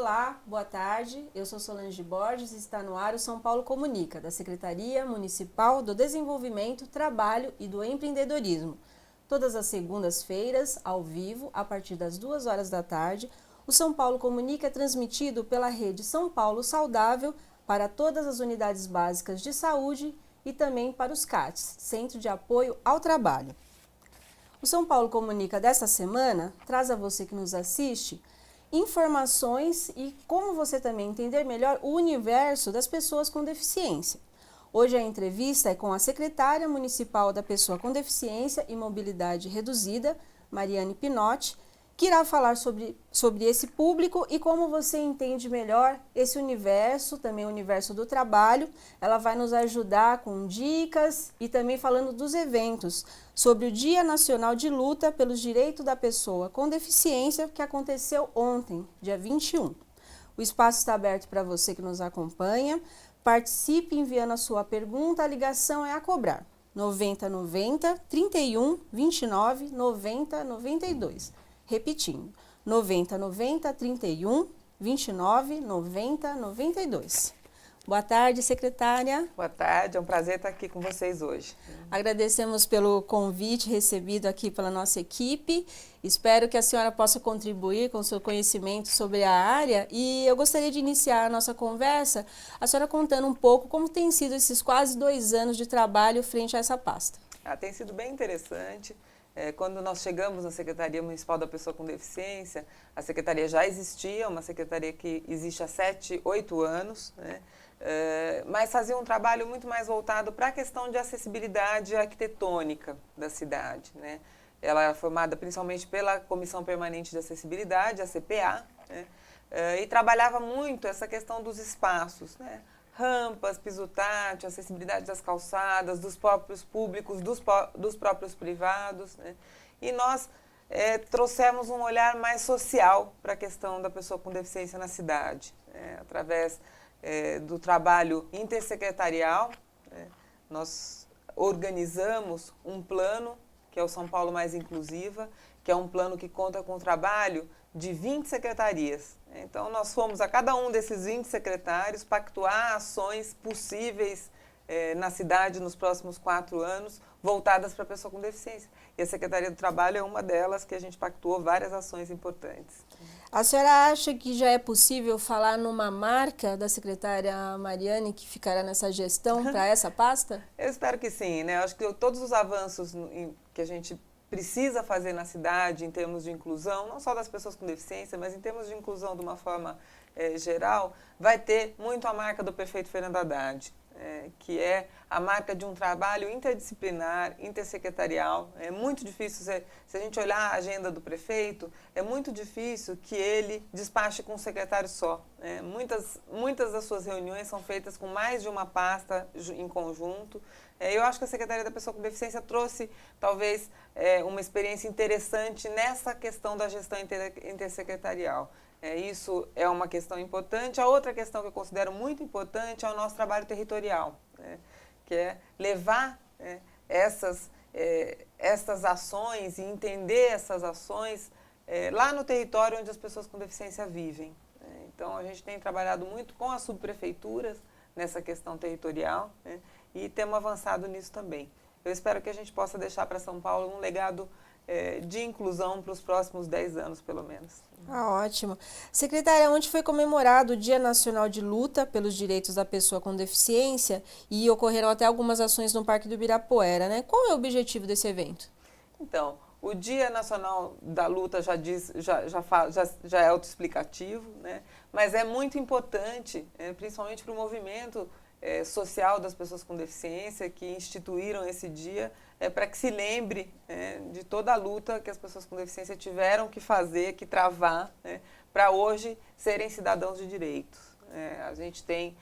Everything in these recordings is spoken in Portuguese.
Olá, boa tarde. Eu sou Solange Borges e está no ar o São Paulo Comunica, da Secretaria Municipal do Desenvolvimento, Trabalho e do Empreendedorismo. Todas as segundas-feiras, ao vivo, a partir das 2 horas da tarde, o São Paulo Comunica é transmitido pela rede São Paulo Saudável para todas as unidades básicas de saúde e também para os CATs, Centro de Apoio ao Trabalho. O São Paulo Comunica desta semana traz a você que nos assiste informações e como você também entender melhor o universo das pessoas com deficiência. Hoje a entrevista é com a secretária municipal da Pessoa com Deficiência e Mobilidade Reduzida, Mariane Pinotti, que irá falar sobre esse público e como você entende melhor esse universo, também o universo do trabalho. Ela vai nos ajudar com dicas e também falando dos eventos sobre o Dia Nacional de Luta pelos Direitos da Pessoa com Deficiência, que aconteceu ontem, dia 21. O espaço está aberto para você que nos acompanha. Participe enviando a sua pergunta, a ligação é a cobrar. 9090 31 29 90 92. Repetindo, 9090 31 29 90 92. Boa tarde, secretária. Boa tarde, é um prazer estar aqui com vocês hoje. Agradecemos pelo convite recebido aqui pela nossa equipe. Espero que a senhora possa contribuir com o seu conhecimento sobre a área e eu gostaria de iniciar a nossa conversa, a senhora contando um pouco como tem sido esses quase 2 anos de trabalho frente a essa pasta. Tem sido bem interessante. Quando nós chegamos na Secretaria Municipal da Pessoa com Deficiência, a Secretaria já existia, uma secretaria que existe há 7, 8 anos, né? Mas fazia um trabalho muito mais voltado para a questão de acessibilidade arquitetônica da cidade, né? Ela era formada principalmente pela Comissão Permanente de Acessibilidade, a CPA, né? E trabalhava muito essa questão dos espaços, né? Rampas, piso tátil, acessibilidade das calçadas, dos próprios públicos, dos próprios privados, né? E nós trouxemos um olhar mais social para a questão da pessoa com deficiência na cidade, né? Através do trabalho intersecretarial, né? Nós organizamos um plano, que é o São Paulo Mais Inclusiva, que é um plano que conta com o trabalho de 20 secretarias. Então, nós fomos a cada um desses 20 secretários pactuar ações possíveis na cidade nos próximos 4 anos, voltadas para a pessoa com deficiência. E a Secretaria do Trabalho é uma delas que a gente pactuou várias ações importantes. A senhora acha que já é possível falar numa marca da secretária Mariane que ficará nessa gestão para essa pasta? Eu espero que sim, né? Eu acho que todos os avanços que a gente precisa fazer na cidade em termos de inclusão, não só das pessoas com deficiência, mas em termos de inclusão de uma forma geral, vai ter muito a marca do prefeito Fernando Haddad, que é a marca de um trabalho interdisciplinar, intersecretarial. É muito difícil, se a gente olhar a agenda do prefeito, é muito difícil que ele despache com um secretário só. Muitas das suas reuniões são feitas com mais de uma pasta em conjunto. Eu acho que a Secretaria da Pessoa com Deficiência trouxe, talvez, uma experiência interessante nessa questão da gestão intersecretarial. Isso é uma questão importante. A outra questão que eu considero muito importante é o nosso trabalho territorial, né? Que é levar essas ações e entender essas ações lá no território onde as pessoas com deficiência vivem. Então, a gente tem trabalhado muito com as subprefeituras nessa questão territorial, né? E temos avançado nisso também. Eu espero que a gente possa deixar para São Paulo um legado de inclusão para os próximos 10 anos, pelo menos. Ótimo. Secretária, ontem foi comemorado o Dia Nacional de Luta pelos Direitos da Pessoa com Deficiência e ocorreram até algumas ações no Parque do Ibirapuera, né? Qual é o objetivo desse evento? Então, o Dia Nacional da Luta já é autoexplicativo, né? Mas é muito importante, principalmente para o movimento social das pessoas com deficiência, que instituíram esse dia, para que se lembre de toda a luta que as pessoas com deficiência tiveram que fazer, que travar, para hoje serem cidadãos de direitos. A gente tem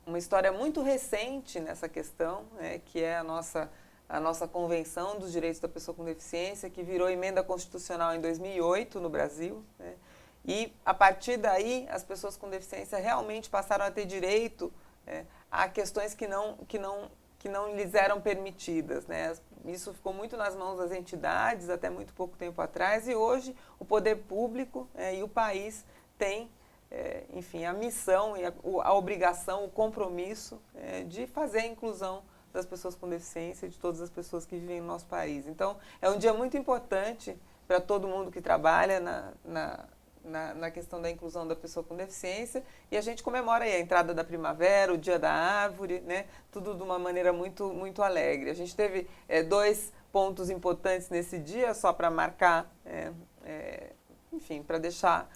uma história muito recente nessa questão, que é a nossa Convenção dos Direitos da Pessoa com Deficiência, que virou emenda constitucional em 2008 no Brasil, né? E, a partir daí, as pessoas com deficiência realmente passaram a ter direito a questões que não lhes eram permitidas, né? Isso ficou muito nas mãos das entidades até muito pouco tempo atrás e hoje o poder público e o país têm enfim, a missão e a obrigação, o compromisso de fazer a inclusão das pessoas com deficiência e de todas as pessoas que vivem no nosso país. Então, é um dia muito importante para todo mundo que trabalha na questão da inclusão da pessoa com deficiência, e a gente comemora aí a entrada da primavera, o Dia da Árvore, né? Tudo de uma maneira muito, muito alegre. A gente teve 2 pontos importantes nesse dia, só para marcar, enfim, para deixar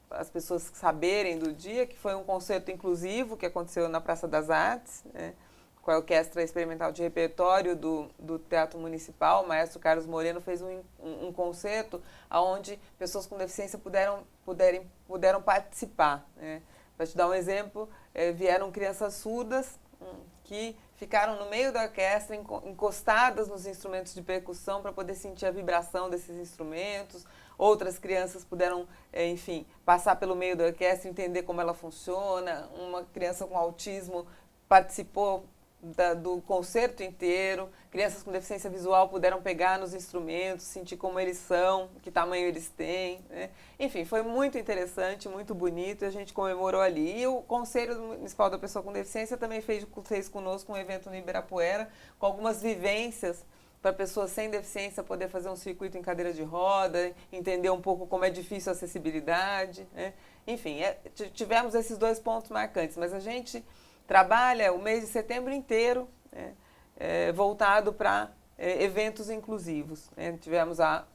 as pessoas saberem do dia, que foi um concerto inclusivo que aconteceu na Praça das Artes, né? Com a Orquestra Experimental de Repertório do Teatro Municipal. O maestro Carlos Moreno fez um concerto onde pessoas com deficiência puderam participar, né? Para te dar um exemplo, vieram crianças surdas que ficaram no meio da orquestra, encostadas nos instrumentos de percussão para poder sentir a vibração desses instrumentos. Outras crianças puderam, enfim, passar pelo meio da orquestra, entender como ela funciona. Uma criança com autismo participou do concerto inteiro. Crianças com deficiência visual puderam pegar nos instrumentos, sentir como eles são, que tamanho eles têm, né? Enfim, foi muito interessante, muito bonito, e a gente comemorou ali. E o Conselho Municipal da Pessoa com Deficiência também fez conosco um evento no Ibirapuera, com algumas vivências para pessoas sem deficiência poder fazer um circuito em cadeira de roda, entender um pouco como é difícil a acessibilidade, né? Enfim, tivemos esses 2 pontos marcantes, mas a gente trabalha o mês de setembro inteiro, né, voltado para eventos inclusivos, né? Tivemos a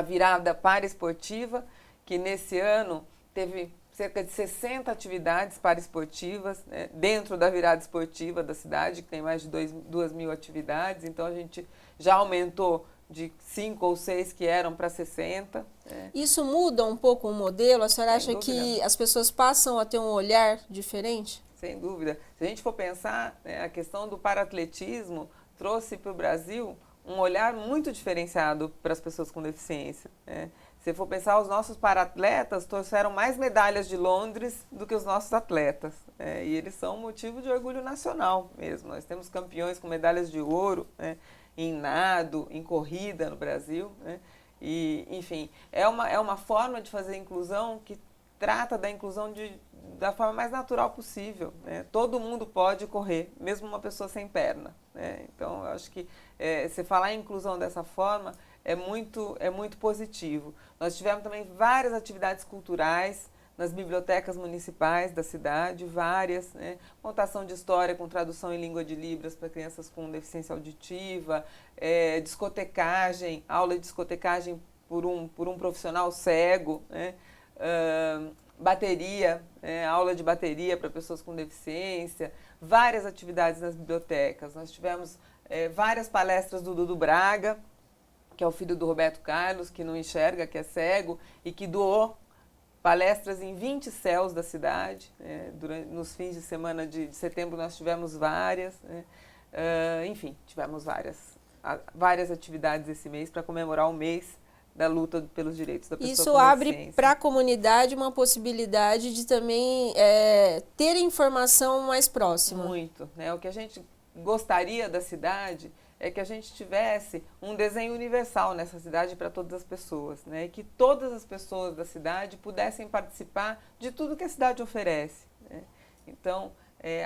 virada paraesportiva, que nesse ano teve cerca de 60 atividades paraesportivas, né, dentro da virada esportiva da cidade, que tem mais de 2.000 atividades. Então a gente já aumentou de 5 ou 6 que eram para 60. Isso muda um pouco o modelo? A senhora acha que as pessoas passam a ter um olhar diferente? Sem dúvida. Se a gente for pensar, né, a questão do paraatletismo trouxe para o Brasil um olhar muito diferenciado para as pessoas com deficiência, né? Se for pensar, os nossos para-atletas trouxeram mais medalhas de Londres do que os nossos atletas, né? E eles são motivo de orgulho nacional mesmo. Nós temos campeões com medalhas de ouro, né, em nado, em corrida no Brasil, né? E, enfim, é uma forma de fazer inclusão que trata da inclusão da forma mais natural possível, né? Todo mundo pode correr, mesmo uma pessoa sem perna, né? Então, eu acho que você falar em inclusão dessa forma é muito positivo. Nós tivemos também várias atividades culturais nas bibliotecas municipais da cidade, várias, né? Contação de história com tradução em língua de Libras para crianças com deficiência auditiva, discotecagem, aula de discotecagem por um profissional cego, né? Bateria, aula de bateria para pessoas com deficiência, várias atividades nas bibliotecas. Nós tivemos várias palestras do Dudu Braga, que é o filho do Roberto Carlos, que não enxerga, que é cego, e que doou palestras em 20 CELs da cidade, né? Nos fins de semana de setembro nós tivemos várias, né? Enfim, tivemos várias atividades esse mês para comemorar o mês da luta pelos direitos da pessoa com deficiência. Isso abre para a comunidade uma possibilidade de também ter informação mais próxima. Muito, né? O que a gente gostaria da cidade é que a gente tivesse um desenho universal nessa cidade para todas as pessoas, né? E que todas as pessoas da cidade pudessem participar de tudo que a cidade oferece, né? Então,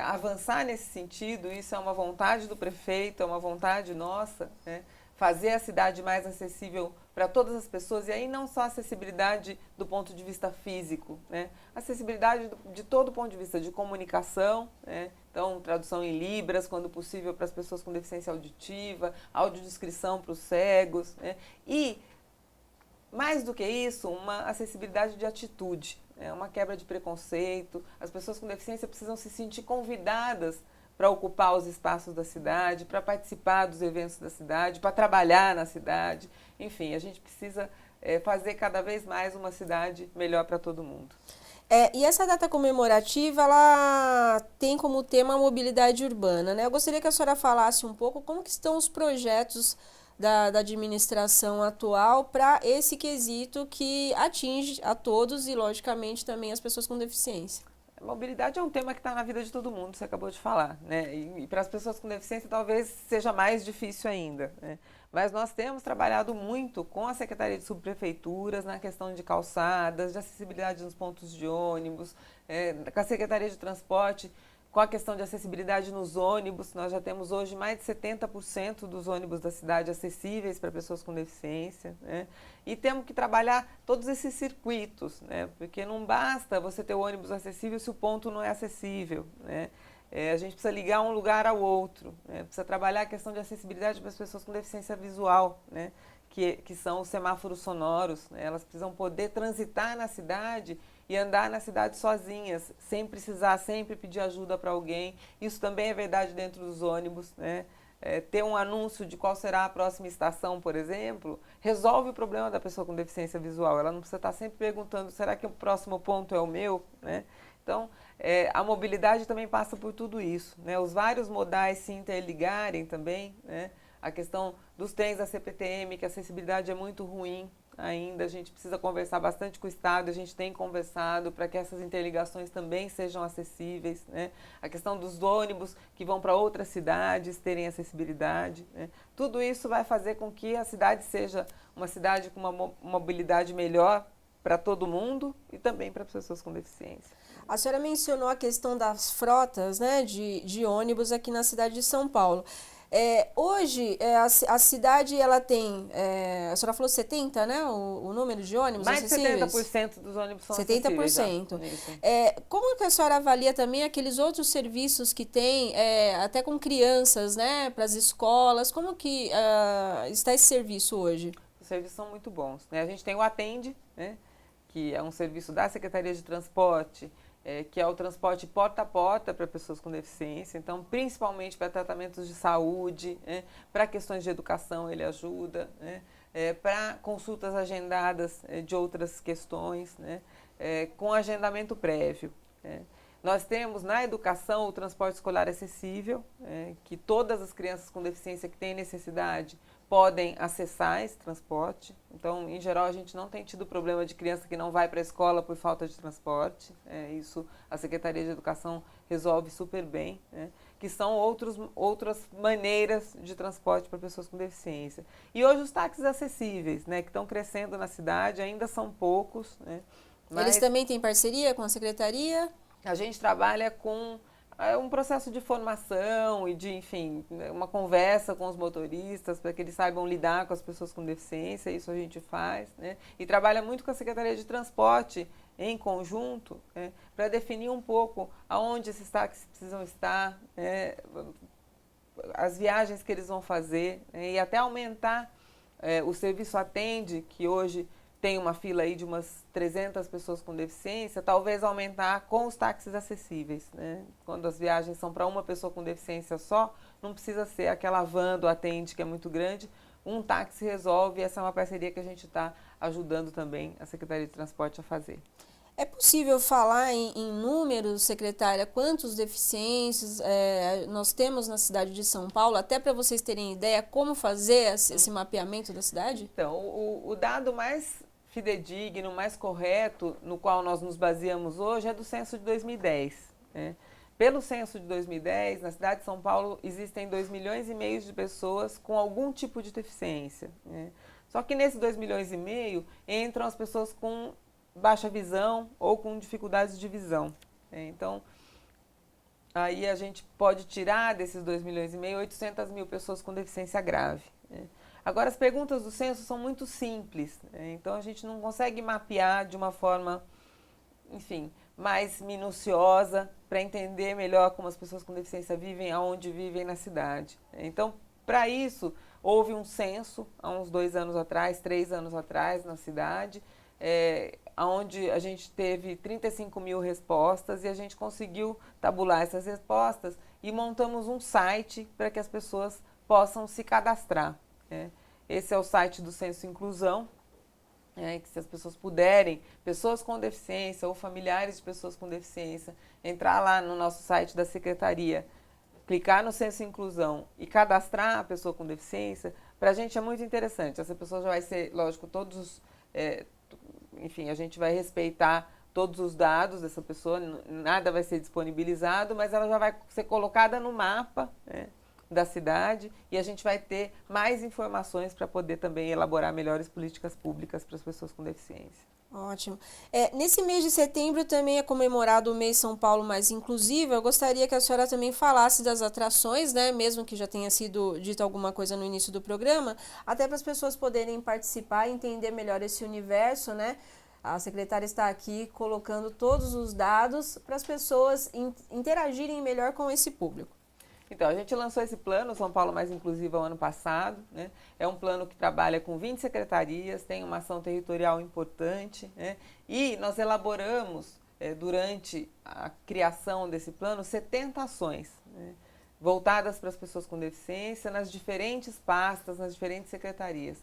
avançar nesse sentido, isso é uma vontade do prefeito, é uma vontade nossa, né? Fazer a cidade mais acessível para todas as pessoas, e aí não só acessibilidade do ponto de vista físico, né? Acessibilidade de todo ponto de vista de comunicação, né? Então, tradução em Libras, quando possível, para as pessoas com deficiência auditiva, audiodescrição para os cegos, né? E, mais do que isso, uma acessibilidade de atitude, né? Uma quebra de preconceito. As pessoas com deficiência precisam se sentir convidadas para ocupar os espaços da cidade, para participar dos eventos da cidade, para trabalhar na cidade. Enfim, a gente precisa fazer cada vez mais uma cidade melhor para todo mundo. E essa data comemorativa, ela tem como tema a mobilidade urbana, né? Eu gostaria que a senhora falasse um pouco como que estão os projetos da administração atual para esse quesito que atinge a todos e, logicamente, também as pessoas com deficiência. A mobilidade é um tema que está na vida de todo mundo, você acabou de falar, né? E para as pessoas com deficiência talvez seja mais difícil ainda, né? Mas nós temos trabalhado muito com a Secretaria de Subprefeituras na questão de calçadas, de acessibilidade nos pontos de ônibus, com a Secretaria de Transporte, com a questão de acessibilidade nos ônibus. Nós já temos hoje mais de 70% dos ônibus da cidade acessíveis para pessoas com deficiência, né? E temos que trabalhar todos esses circuitos, né? Porque não basta você ter o ônibus acessível se o ponto não é acessível, né? A gente precisa ligar um lugar ao outro, né? Precisa trabalhar a questão de acessibilidade para as pessoas com deficiência visual, né? Que são os semáforos sonoros, né? Elas precisam poder transitar na cidade e andar na cidade sozinhas, sem precisar sempre pedir ajuda para alguém. Isso também é verdade dentro dos ônibus, né? Ter um anúncio de qual será a próxima estação, por exemplo, resolve o problema da pessoa com deficiência visual. Ela não precisa estar sempre perguntando, será que o próximo ponto é o meu, né? Então, a mobilidade também passa por tudo isso, né? Os vários modais se interligarem também, né? A questão dos trens da CPTM, que a acessibilidade é muito ruim ainda, a gente precisa conversar bastante com o Estado, a gente tem conversado para que essas interligações também sejam acessíveis, né? A questão dos ônibus que vão para outras cidades terem acessibilidade, né? Tudo isso vai fazer com que a cidade seja uma cidade com uma mobilidade melhor para todo mundo e também para pessoas com deficiência. A senhora mencionou a questão das frotas, né, de ônibus aqui na cidade de São Paulo. Hoje, a cidade, ela tem, a senhora falou 70, né, o número de ônibus mais acessíveis? Mais de 70% dos ônibus são 70%. Como que a senhora avalia também aqueles outros serviços que tem, até com crianças, né, para as escolas? Como que está esse serviço hoje? Os serviços são muito bons, né? A gente tem o Atende, né, que é um serviço da Secretaria de Transporte, que é o transporte porta a porta para pessoas com deficiência, então principalmente para tratamentos de saúde, né, para questões de educação ele ajuda, né, para consultas agendadas de outras questões, né, com agendamento prévio, né. Nós temos na educação o transporte escolar acessível, que todas as crianças com deficiência que têm necessidade podem acessar esse transporte. Então, em geral, a gente não tem tido problema de criança que não vai para a escola por falta de transporte. Isso a Secretaria de Educação resolve super bem, né? Que são outras maneiras de transporte para pessoas com deficiência. E hoje os táxis acessíveis, né, que estão crescendo na cidade, ainda são poucos, né? Mas eles também têm parceria com a Secretaria? A gente trabalha com um processo de formação e de, enfim, uma conversa com os motoristas para que eles saibam lidar com as pessoas com deficiência, isso a gente faz, né? E trabalha muito com a Secretaria de Transporte em conjunto, né, para definir um pouco aonde esses táxis precisam estar, né, as viagens que eles vão fazer, né, e até aumentar o serviço Atende, que hoje tem uma fila aí de umas 300 pessoas com deficiência, talvez aumentar com os táxis acessíveis, né? Quando as viagens são para uma pessoa com deficiência só, não precisa ser aquela van do Atende que é muito grande, um táxi resolve, essa é uma parceria que a gente está ajudando também a Secretaria de Transporte a fazer. É possível falar em números, secretária, quantos deficientes nós temos na cidade de São Paulo, até para vocês terem ideia como fazer esse mapeamento da cidade? Então, o dado mais fidedigno, mais correto, no qual nós nos baseamos hoje, é do censo de 2010. Né? Pelo censo de 2010, na cidade de São Paulo, existem 2,5 milhões de pessoas com algum tipo de deficiência. Né? Só que nesses 2,5 milhões entram as pessoas com baixa visão ou com dificuldades de visão. Né? Então, aí a gente pode tirar desses 2,5 milhões 800 mil pessoas com deficiência grave. Né? Agora, as perguntas do censo são muito simples, né? Então a gente não consegue mapear de uma forma, enfim, mais minuciosa para entender melhor como as pessoas com deficiência vivem, aonde vivem na cidade. Então, para isso, houve um censo há uns 2 anos atrás, 3 anos atrás na cidade, onde a gente teve 35 mil respostas e a gente conseguiu tabular essas respostas e montamos um site para que as pessoas possam se cadastrar. Esse é o site do Censo Inclusão, que se as pessoas puderem, pessoas com deficiência ou familiares de pessoas com deficiência, entrar lá no nosso site da Secretaria, clicar no Censo Inclusão e cadastrar a pessoa com deficiência, para a gente é muito interessante. Essa pessoa já vai ser, lógico, enfim, a gente vai respeitar todos os dados dessa pessoa, nada vai ser disponibilizado, mas ela já vai ser colocada no mapa, né, da cidade, e a gente vai ter mais informações para poder também elaborar melhores políticas públicas para as pessoas com deficiência. Ótimo. Nesse mês de setembro também é comemorado o mês São Paulo Mais Inclusivo. Eu gostaria que a senhora também falasse das atrações, né, mesmo que já tenha sido dito alguma coisa no início do programa, até para as pessoas poderem participar e entender melhor esse universo, né? A secretária está aqui colocando todos os dados para as pessoas interagirem melhor com esse público. Então, a gente lançou esse plano, São Paulo Mais Inclusiva, ano passado, né? É um plano que trabalha com 20 secretarias, tem uma ação territorial importante, né? E nós elaboramos, durante a criação desse plano, 70 ações, né, voltadas para as pessoas com deficiência, nas diferentes pastas, nas diferentes secretarias.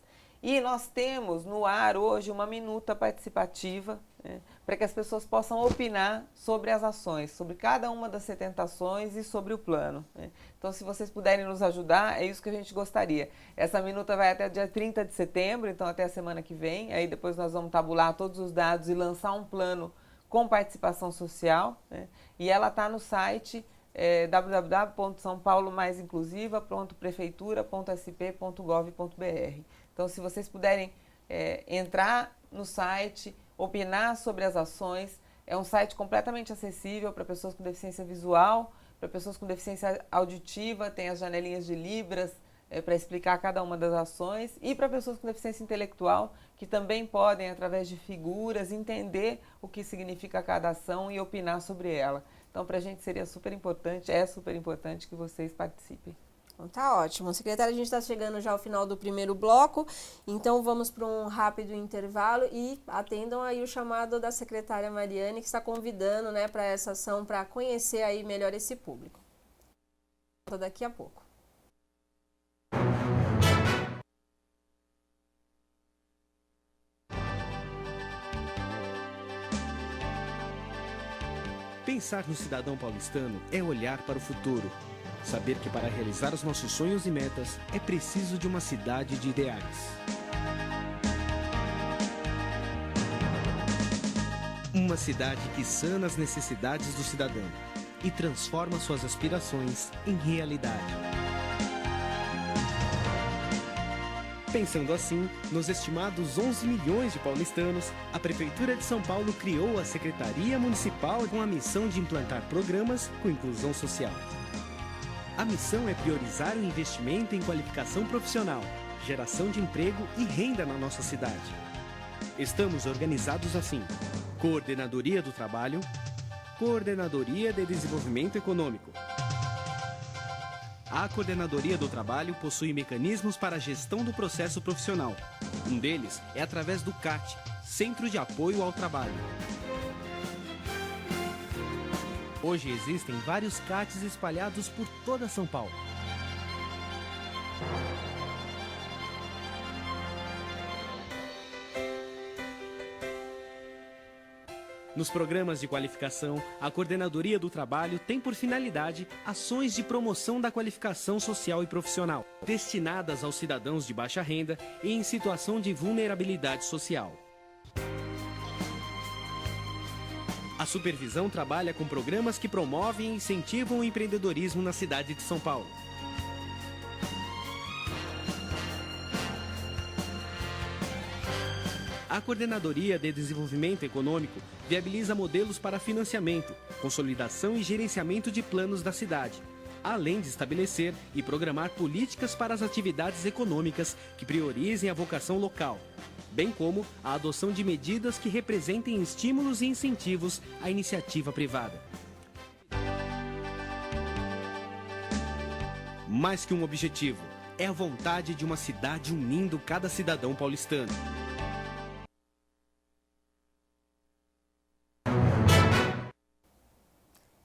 E nós temos no ar hoje uma minuta participativa, né, para que as pessoas possam opinar sobre as ações, sobre cada uma das 70 ações e sobre o plano, né. Então, se vocês puderem nos ajudar, é isso que a gente gostaria. Essa minuta vai até dia 30 de setembro, então até a semana que vem. Aí depois nós vamos tabular todos os dados e lançar um plano com participação social, né, e ela está no site www.saopaulomaiinclusiva.prefeitura.sp.gov.br. Então, se vocês puderem entrar no site, opinar sobre as ações, é um site completamente acessível para pessoas com deficiência visual, para pessoas com deficiência auditiva, tem as janelinhas de Libras para explicar cada uma das ações, e para pessoas com deficiência intelectual, que também podem, através de figuras, entender o que significa cada ação e opinar sobre ela. Então, para a gente seria super importante, é super importante que vocês participem. Então, tá ótimo. Secretária, a gente está chegando já ao final do primeiro bloco, então vamos para um rápido intervalo e atendam aí o chamado da secretária Mariane, que está convidando, né, para essa ação, para conhecer aí melhor esse público. Daqui a pouco. Pensar no cidadão paulistano é olhar para o futuro. Saber que para realizar os nossos sonhos e metas é preciso de uma cidade de ideais. Uma cidade que sana as necessidades do cidadão e transforma suas aspirações em realidade. Pensando assim, nos estimados 11 milhões de paulistanos, a Prefeitura de São Paulo criou a Secretaria Municipal com a missão de implantar programas com inclusão social. A missão é priorizar o investimento em qualificação profissional, geração de emprego e renda na nossa cidade. Estamos organizados assim: Coordenadoria do Trabalho, Coordenadoria de Desenvolvimento Econômico. A Coordenadoria do Trabalho possui mecanismos para a gestão do processo profissional. Um deles é através do CAT, Centro de Apoio ao Trabalho. Hoje existem vários CATs espalhados por toda São Paulo. Nos programas de qualificação, a Coordenadoria do Trabalho tem por finalidade ações de promoção da qualificação social e profissional, destinadas aos cidadãos de baixa renda e em situação de vulnerabilidade social. A supervisão trabalha com programas que promovem e incentivam o empreendedorismo na cidade de São Paulo. A Coordenadoria de Desenvolvimento Econômico viabiliza modelos para financiamento, consolidação e gerenciamento de planos da cidade, além de estabelecer e programar políticas para as atividades econômicas que priorizem a vocação local, bem como a adoção de medidas que representem estímulos e incentivos à iniciativa privada. Mais que um objetivo, é a vontade de uma cidade unindo cada cidadão paulistano.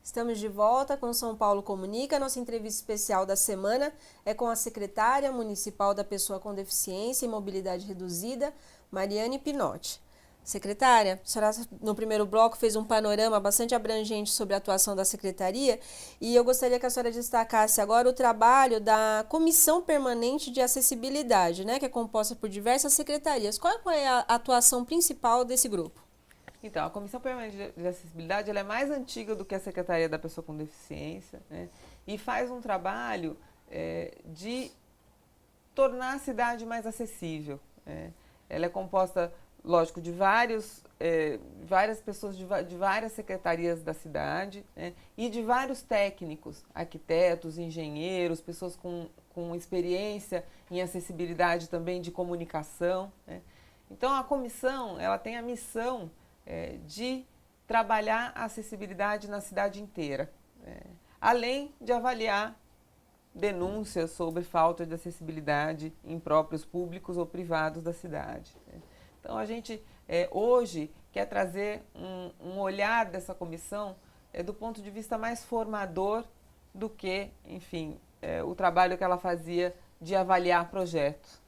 Estamos de volta com São Paulo Comunica. Nossa entrevista especial da semana é com a secretária municipal da Pessoa com Deficiência e Mobilidade Reduzida, Mariane Pinotti. Secretária, a senhora no primeiro bloco fez um panorama bastante abrangente sobre a atuação da secretaria e eu gostaria que a senhora destacasse agora o trabalho da Comissão Permanente de Acessibilidade, né, que é composta por diversas secretarias. Qual é a atuação principal desse grupo? Então, a Comissão Permanente de Acessibilidade ela é mais antiga do que a Secretaria da Pessoa com Deficiência, né? E faz um trabalho de tornar a cidade mais acessível. Ela é composta, lógico, de várias pessoas de várias secretarias da cidade, né? E de vários técnicos, arquitetos, engenheiros, pessoas com experiência em acessibilidade também de comunicação, né? Então, a comissão ela tem a missão de trabalhar a acessibilidade na cidade inteira, além de avaliar denúncias sobre falta de acessibilidade em próprios públicos ou privados da cidade. Então, a gente hoje quer trazer um olhar dessa comissão do ponto de vista mais formador do que, enfim, o trabalho que ela fazia de avaliar projetos.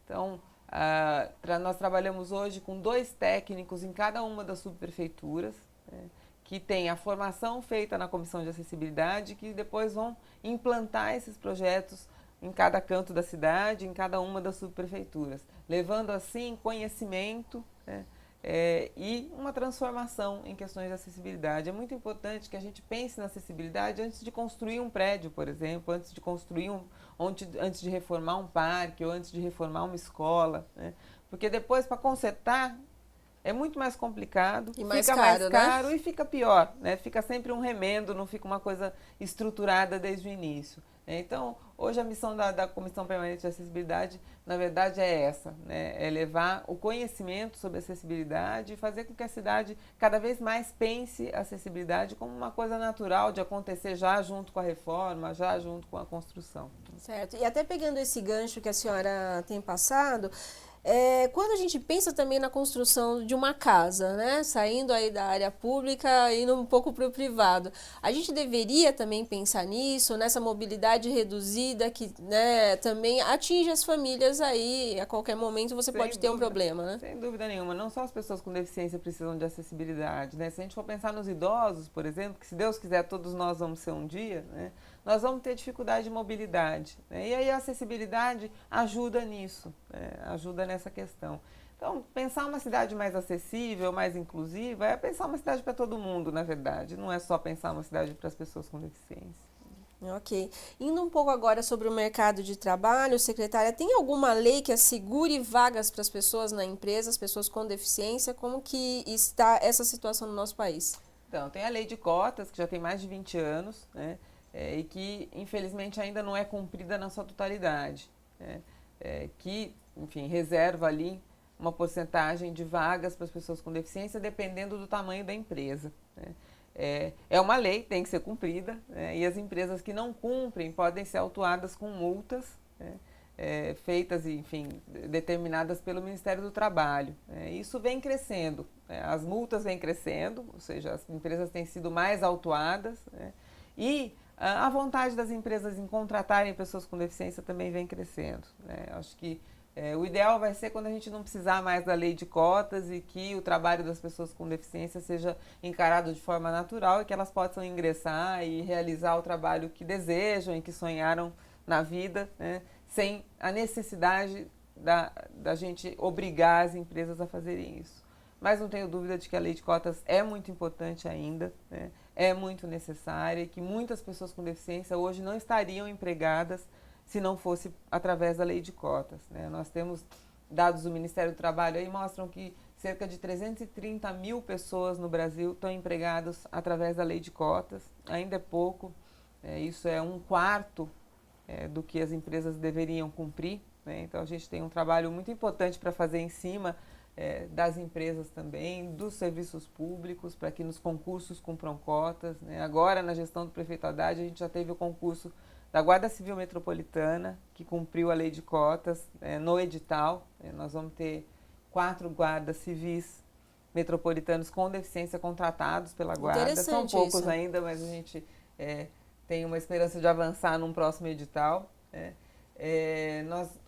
Então, nós trabalhamos hoje com 2 técnicos em cada uma das subprefeituras, que tem a formação feita na Comissão de Acessibilidade, que depois vão implantar esses projetos em cada canto da cidade, em cada uma das subprefeituras, levando assim conhecimento, e uma transformação em questões de acessibilidade. É muito importante que a gente pense na acessibilidade antes de construir um prédio, por exemplo, antes de construir antes de reformar um parque ou antes de reformar uma escola, né? Porque depois, para consertar, é muito mais complicado, e mais fica caro, mais caro, né? E fica pior, né? Fica sempre um remendo, não fica uma coisa estruturada desde o início. Então, hoje a missão da Comissão Permanente de Acessibilidade, na verdade, é essa, né? É levar o conhecimento sobre acessibilidade e fazer com que a cidade cada vez mais pense a acessibilidade como uma coisa natural de acontecer já junto com a reforma, já junto com a construção. Certo. E até pegando esse gancho que a senhora tem passado, quando a gente pensa também na construção de uma casa, né, saindo aí da área pública e indo um pouco para o privado, a gente deveria também pensar nisso, nessa mobilidade reduzida que, né, também atinge as famílias aí, a qualquer momento você pode ter um problema, né? Sem dúvida nenhuma, não só as pessoas com deficiência precisam de acessibilidade, né? Se a gente for pensar nos idosos, por exemplo, que se Deus quiser todos nós vamos ser um dia, né, nós vamos ter dificuldade de mobilidade, né? E aí a acessibilidade ajuda nisso, né? Ajuda nessa questão. Então, pensar uma cidade mais acessível, mais inclusiva, é pensar uma cidade para todo mundo, na verdade. Não é só pensar uma cidade para as pessoas com deficiência. Ok. Indo um pouco agora sobre o mercado de trabalho, secretária, tem alguma lei que assegure vagas para as pessoas na empresa, as pessoas com deficiência? Como que está essa situação no nosso país? Então, tem a lei de cotas, que já tem mais de 20 anos, né? E que, infelizmente, ainda não é cumprida na sua totalidade, né? Que, enfim, reserva ali uma porcentagem de vagas para as pessoas com deficiência, dependendo do tamanho da empresa, né? É uma lei, tem que ser cumprida, né? E as empresas que não cumprem podem ser autuadas com multas, né? Feitas, enfim, determinadas pelo Ministério do Trabalho. Isso vem crescendo, as multas vêm crescendo, ou seja, as empresas têm sido mais autuadas, né? E a vontade das empresas em contratarem pessoas com deficiência também vem crescendo, né? Acho que o ideal vai ser quando a gente não precisar mais da lei de cotas e que o trabalho das pessoas com deficiência seja encarado de forma natural e que elas possam ingressar e realizar o trabalho que desejam e que sonharam na vida, né? Sem a necessidade da gente obrigar as empresas a fazerem isso. Mas não tenho dúvida de que a lei de cotas é muito importante ainda, né? É muito necessária e que muitas pessoas com deficiência hoje não estariam empregadas se não fosse através da lei de cotas, né? Nós temos dados do Ministério do Trabalho aí mostram que cerca de 330 mil pessoas no Brasil estão empregadas através da lei de cotas. Ainda é pouco, isso é 1/4 do que as empresas deveriam cumprir, né? Então a gente tem um trabalho muito importante para fazer em cima das empresas também, dos serviços públicos, para que nos concursos cumpram cotas, né? Agora, na gestão do prefeito Haddad, a gente já teve o concurso da Guarda Civil Metropolitana, que cumpriu a lei de cotas no edital. Nós vamos ter 4 guardas civis metropolitanos com deficiência contratados pela Guarda. São poucos isso ainda, mas a gente tem uma esperança de avançar num próximo edital, né?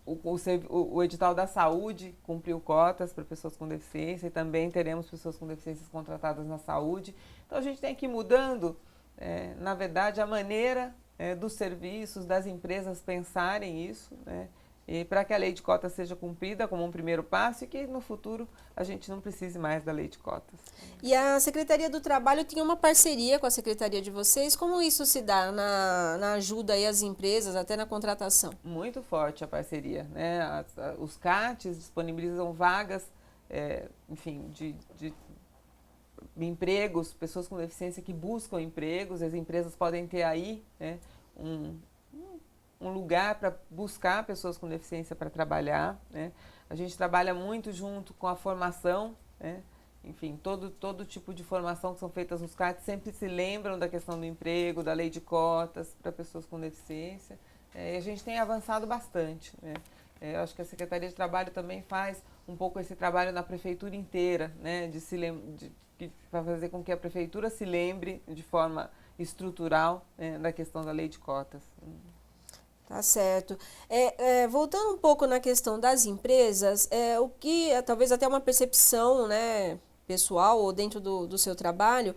O edital da saúde cumpriu cotas para pessoas com deficiência e também teremos pessoas com deficiências contratadas na saúde. Então a gente tem que ir mudando, na verdade, a maneira dos serviços, das empresas pensarem isso, né? e para que a lei de cotas seja cumprida como um primeiro passo e que no futuro a gente não precise mais da lei de cotas. E a Secretaria do Trabalho tinha uma parceria com a Secretaria de vocês. Como isso se dá na ajuda aí às empresas, até na contratação? Muito forte a parceria, né? Os CATs disponibilizam vagas, enfim, de empregos, pessoas com deficiência que buscam empregos, as empresas podem ter aí, né, um lugar para buscar pessoas com deficiência para trabalhar, né? A gente trabalha muito junto com a formação, né? Enfim, todo tipo de formação que são feitas nos CATs sempre se lembram da questão do emprego, da lei de cotas para pessoas com deficiência. E a gente tem avançado bastante, né? Eu acho que a Secretaria de Trabalho também faz um pouco esse trabalho na prefeitura inteira, né? Para fazer com que a prefeitura se lembre de forma estrutural, né, da questão da lei de cotas. Tá certo. Voltando um pouco na questão das empresas, o que talvez até uma percepção, né, pessoal ou dentro do seu trabalho,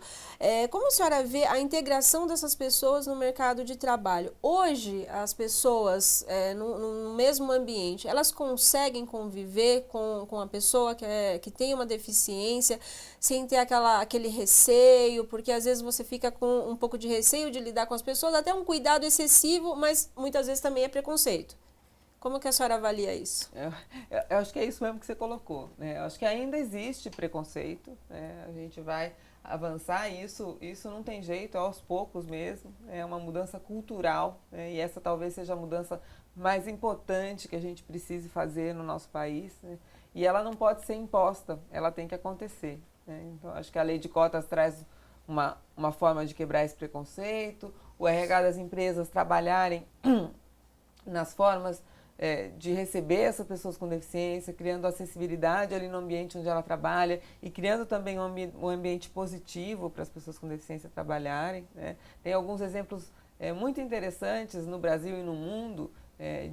como a senhora vê a integração dessas pessoas no mercado de trabalho? Hoje, as pessoas no mesmo ambiente, elas conseguem conviver com a pessoa que tem uma deficiência sem ter aquele receio, porque às vezes você fica com um pouco de receio de lidar com as pessoas, até um cuidado excessivo, mas muitas vezes também é preconceito. Como que a senhora avalia isso? Eu acho que é isso mesmo que você colocou, né? Eu acho que ainda existe preconceito, né? A gente vai avançar isso não tem jeito, é aos poucos mesmo, é uma mudança cultural, né? E essa talvez seja a mudança mais importante que a gente precise fazer no nosso país, né? E ela não pode ser imposta, ela tem que acontecer, né? Então, acho que a lei de cotas traz uma forma de quebrar esse preconceito, o RH das empresas trabalharem nas formas de receber essas pessoas com deficiência, criando acessibilidade ali no ambiente onde ela trabalha e criando também um ambiente positivo para as pessoas com deficiência trabalharem, né? Tem alguns exemplos muito interessantes no Brasil e no mundo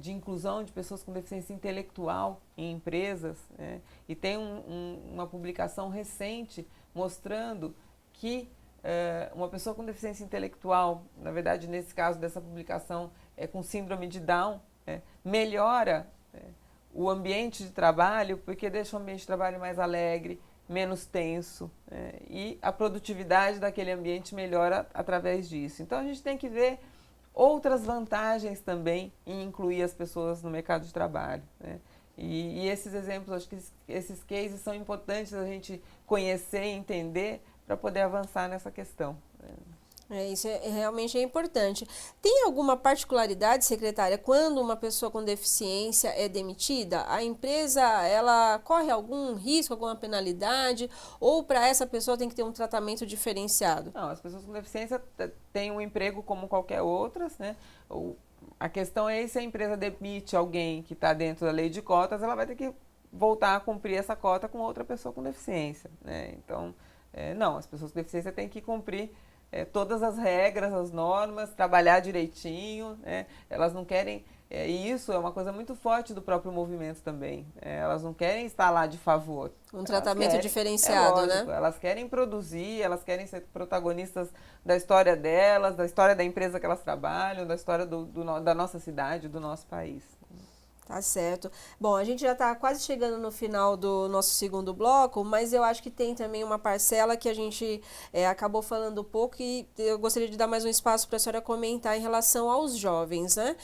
de inclusão de pessoas com deficiência intelectual em empresas, né? E tem uma publicação recente mostrando que uma pessoa com deficiência intelectual, na verdade nesse caso dessa publicação com síndrome de Down, melhora o ambiente de trabalho porque deixa o ambiente de trabalho mais alegre, menos tenso, e a produtividade daquele ambiente melhora através disso. Então a gente tem que ver outras vantagens também em incluir as pessoas no mercado de trabalho, né? E esses exemplos, acho que esses cases são importantes a gente conhecer e entender para poder avançar nessa questão. Isso realmente é importante. Tem alguma particularidade, secretária, quando uma pessoa com deficiência é demitida? A empresa, ela corre algum risco, alguma penalidade? Ou para essa pessoa tem que ter um tratamento diferenciado? Não, as pessoas com deficiência têm um emprego como qualquer outras, né? A questão é se a empresa demite alguém que está dentro da lei de cotas, ela vai ter que voltar a cumprir essa cota com outra pessoa com deficiência, né? Então, não, as pessoas com deficiência têm que cumprir todas as regras, as normas, trabalhar direitinho, né? Elas não querem, e isso é uma coisa muito forte do próprio movimento também, elas não querem estar lá de favor. Um tratamento diferenciado, lógico, né? Elas querem produzir, elas querem ser protagonistas da história delas, da história da empresa que elas trabalham, da história da nossa cidade, do nosso país. Tá certo. Bom, a gente já está quase chegando no final do nosso segundo bloco, mas eu acho que tem também uma parcela que a gente acabou falando um pouco e eu gostaria de dar mais um espaço para a senhora comentar em relação aos jovens, né?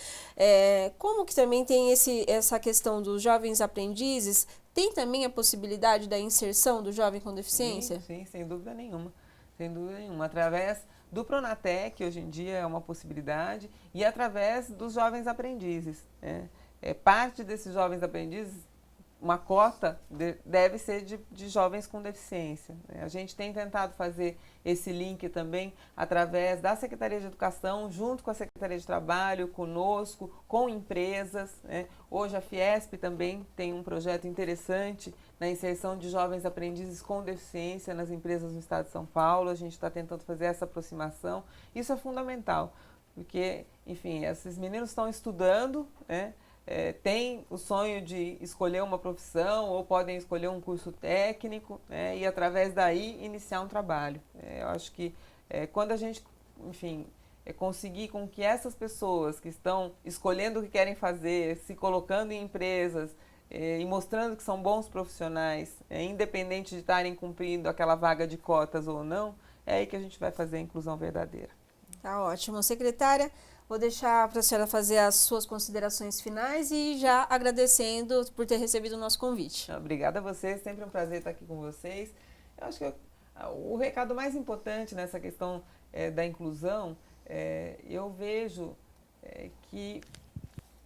Como que também tem essa questão dos jovens aprendizes? Tem também a possibilidade da inserção do jovem com deficiência? Sim, sem dúvida nenhuma. Sem dúvida nenhuma. Através do Pronatec, hoje em dia é uma possibilidade, e através dos jovens aprendizes, né? Parte desses jovens aprendizes, uma cota deve ser de jovens com deficiência, né? A gente tem tentado fazer esse link também através da Secretaria de Educação, junto com a Secretaria de Trabalho, conosco, com empresas, né? Hoje a Fiesp também tem um projeto interessante na inserção de jovens aprendizes com deficiência nas empresas do Estado de São Paulo. A gente está tentando fazer essa aproximação. Isso é fundamental, porque, enfim, esses meninos estão estudando, né? Têm o sonho de escolher uma profissão ou podem escolher um curso técnico, né, e através daí iniciar um trabalho. Eu acho que quando a gente, enfim, conseguir com que essas pessoas que estão escolhendo o que querem fazer, se colocando em empresas e mostrando que são bons profissionais, independente de estarem cumprindo aquela vaga de cotas ou não, é aí que a gente vai fazer a inclusão verdadeira. Tá ótimo. Secretária, vou deixar para a senhora fazer as suas considerações finais e já agradecendo por ter recebido o nosso convite. Obrigada a vocês, sempre um prazer estar aqui com vocês. Eu acho que o recado mais importante nessa questão da inclusão, eu vejo que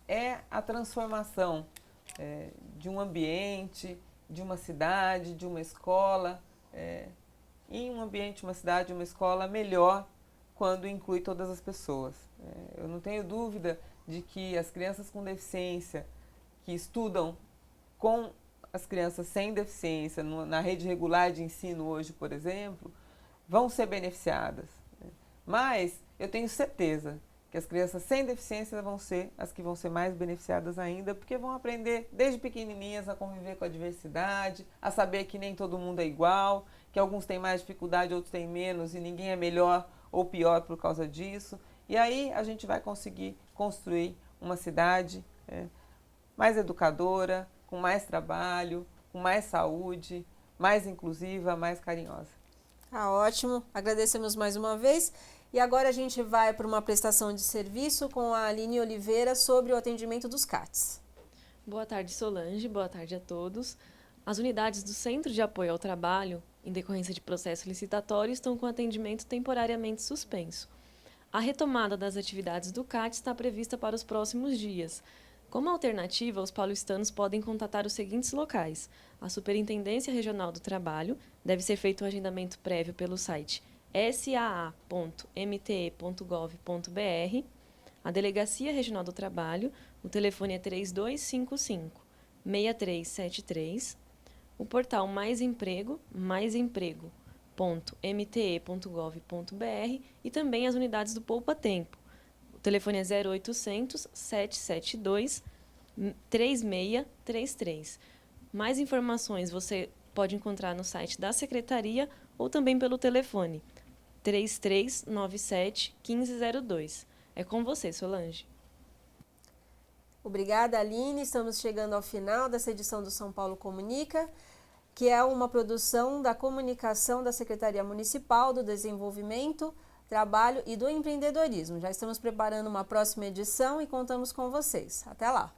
é a transformação de um ambiente, de uma cidade, de uma escola, em um ambiente, uma cidade, uma escola melhor quando inclui todas as pessoas. Eu não tenho dúvida de que as crianças com deficiência que estudam com as crianças sem deficiência na rede regular de ensino hoje, por exemplo, vão ser beneficiadas. Mas eu tenho certeza que as crianças sem deficiência vão ser as que vão ser mais beneficiadas ainda, porque vão aprender desde pequenininhas a conviver com a diversidade, a saber que nem todo mundo é igual, que alguns têm mais dificuldade, outros têm menos, e ninguém é melhor ou pior por causa disso. E aí a gente vai conseguir construir uma cidade mais educadora, com mais trabalho, com mais saúde, mais inclusiva, mais carinhosa. Tá ótimo, agradecemos mais uma vez. E agora a gente vai para uma prestação de serviço com a Aline Oliveira sobre o atendimento dos CATs. Boa tarde, Solange. Boa tarde a todos. As unidades do Centro de Apoio ao Trabalho, em decorrência de processo licitatório, estão com atendimento temporariamente suspenso. A retomada das atividades do CAT está prevista para os próximos dias. Como alternativa, os paulistanos podem contatar os seguintes locais: a Superintendência Regional do Trabalho, deve ser feito o agendamento prévio pelo site saa.mte.gov.br, a Delegacia Regional do Trabalho, o telefone é 3255-6373, o portal Mais Emprego, maisemprego.mte.gov.br e também as unidades do Poupa Tempo. O telefone é 0800-772-3633. Mais informações você pode encontrar no site da Secretaria ou também pelo telefone 3397-1502. É com você, Solange. Obrigada, Aline. Estamos chegando ao final dessa edição do São Paulo Comunica, que é uma produção da comunicação da Secretaria Municipal do Desenvolvimento, Trabalho e do Empreendedorismo. Já estamos preparando uma próxima edição e contamos com vocês. Até lá!